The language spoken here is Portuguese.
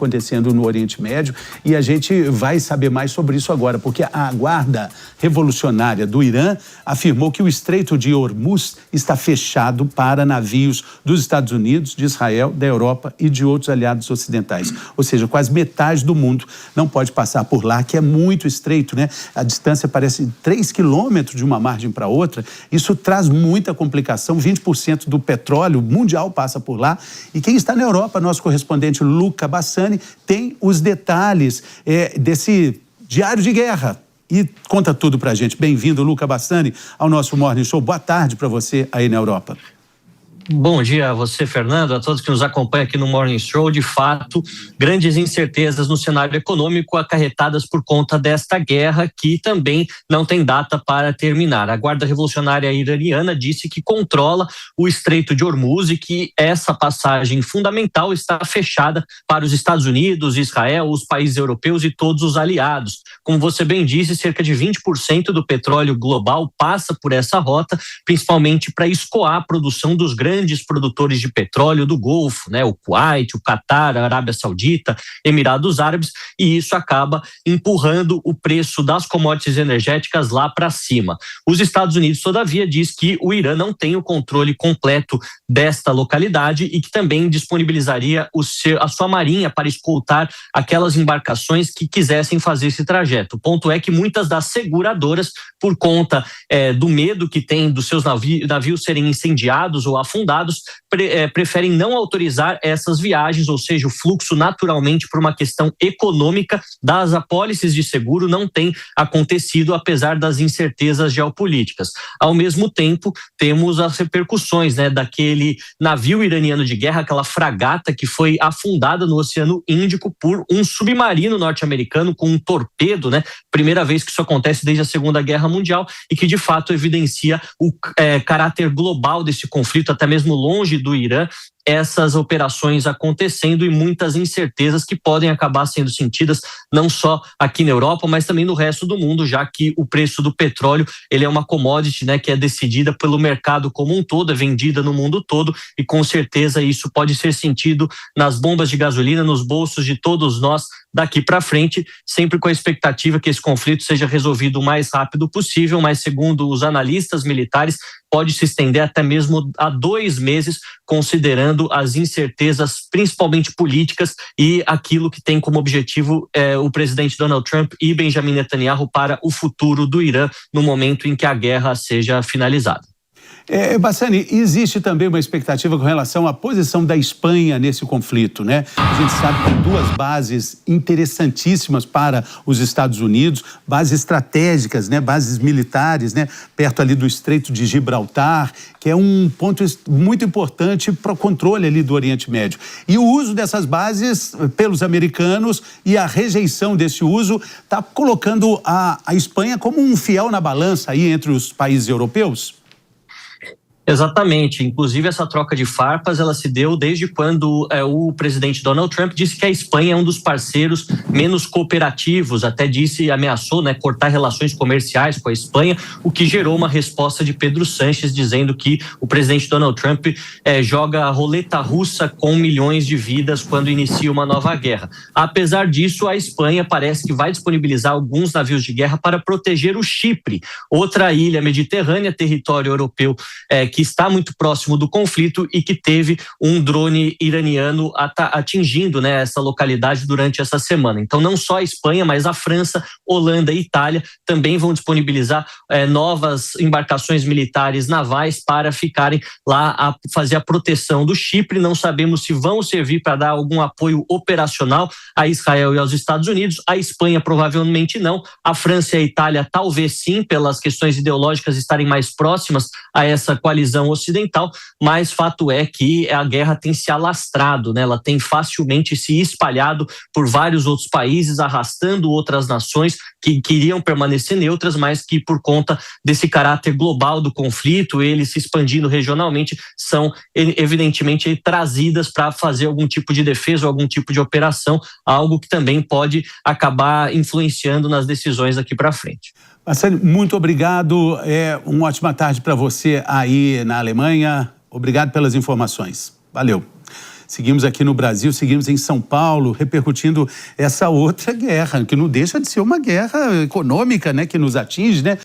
acontecendo no Oriente Médio, e a gente vai saber mais sobre isso agora, porque a Guarda Revolucionária do Irã afirmou que o Estreito de Hormuz está fechado para navios dos Estados Unidos, de Israel, da Europa e de outros aliados ocidentais. Ou seja, quase metade do mundo não pode passar por lá, que é muito estreito, né? A distância parece 3 quilômetros de uma margem para outra. Isso traz muita complicação. 20% do petróleo mundial passa por lá. E quem está na Europa, nosso correspondente Luca Bassani, tem os detalhes desse diário de guerra. E conta tudo pra gente. Bem-vindo, Luca Bassani, ao nosso Morning Show. Boa tarde para você aí na Europa. Bom dia a você, Fernando, a todos que nos acompanham aqui no Morning Show. De fato, grandes incertezas no cenário econômico acarretadas por conta desta guerra que também não tem data para terminar. A Guarda Revolucionária Iraniana disse que controla o Estreito de Hormuz e que essa passagem fundamental está fechada para os Estados Unidos, Israel, os países europeus e todos os aliados. Como você bem disse, cerca de 20% do petróleo global passa por essa rota, principalmente para escoar a produção dos grandes produtores de petróleo do Golfo, né? O Kuwait, o Catar, a Arábia Saudita, Emirados Árabes, e isso acaba empurrando o preço das commodities energéticas lá para cima. Os Estados Unidos, todavia, diz que o Irã não tem o controle completo desta localidade e que também disponibilizaria a sua marinha para escoltar aquelas embarcações que quisessem fazer esse trajeto. O ponto é que muitas das seguradoras, por conta do medo que tem dos seus navios serem incendiados ou afundados, preferem não autorizar essas viagens, ou seja, o fluxo naturalmente por uma questão econômica das apólices de seguro não tem acontecido apesar das incertezas geopolíticas. Ao mesmo tempo, temos as repercussões, né, daquele navio iraniano de guerra, aquela fragata que foi afundada no Oceano Índico por um submarino norte-americano com um torpedo, né? Primeira vez que isso acontece desde a Segunda Guerra Mundial e que de fato evidencia o caráter global desse conflito, até mesmo longe do Irã, essas operações acontecendo e muitas incertezas que podem acabar sendo sentidas não só aqui na Europa, mas também no resto do mundo, já que o preço do petróleo, ele é uma commodity, né, que é decidida pelo mercado como um todo, é vendida no mundo todo e com certeza isso pode ser sentido nas bombas de gasolina, nos bolsos de todos nós daqui para frente, sempre com a expectativa que esse conflito seja resolvido o mais rápido possível, mas segundo os analistas militares, pode se estender até mesmo a 2 meses, considerando as incertezas, principalmente políticas, e aquilo que tem como objetivo o presidente Donald Trump e Benjamin Netanyahu para o futuro do Irã no momento em que a guerra seja finalizada. Bassani, existe também uma expectativa com relação à posição da Espanha nesse conflito, né? A gente sabe que tem 2 bases interessantíssimas para os Estados Unidos, bases estratégicas, né? Bases militares, né? Perto ali do Estreito de Gibraltar, que é um ponto muito importante para o controle ali do Oriente Médio. E o uso dessas bases pelos americanos e a rejeição desse uso está colocando a Espanha como um fiel na balança aí entre os países europeus? Exatamente, inclusive essa troca de farpas ela se deu desde quando o presidente Donald Trump disse que a Espanha é um dos parceiros menos cooperativos, até disse, ameaçou, né, cortar relações comerciais com a Espanha, o que gerou uma resposta de Pedro Sánchez dizendo que o presidente Donald Trump joga a roleta russa com milhões de vidas quando inicia uma nova guerra. Apesar disso, a Espanha parece que vai disponibilizar alguns navios de guerra para proteger o Chipre, outra ilha mediterrânea, território europeu que está muito próximo do conflito e que teve um drone iraniano atingindo, né, essa localidade durante essa semana. Então, não só a Espanha, mas a França, Holanda e Itália também vão disponibilizar novas embarcações militares navais para ficarem lá a fazer a proteção do Chipre. Não sabemos se vão servir para dar algum apoio operacional a Israel e aos Estados Unidos. A Espanha provavelmente não. A França e a Itália talvez sim, pelas questões ideológicas estarem mais próximas a essa coalizão ocidental, mas fato é que a guerra tem se alastrado, né? Ela tem facilmente se espalhado por vários outros países, arrastando outras nações que queriam permanecer neutras, mas que por conta desse caráter global do conflito, ele se expandindo regionalmente, são evidentemente trazidas para fazer algum tipo de defesa ou algum tipo de operação, algo que também pode acabar influenciando nas decisões daqui para frente. Bassani, muito obrigado. Uma ótima tarde para você aí na Alemanha. Obrigado pelas informações. Valeu. seguimos aqui no Brasil, seguimos em São Paulo, repercutindo essa outra guerra, que não deixa de ser uma guerra econômica, né, que nos atinge, né?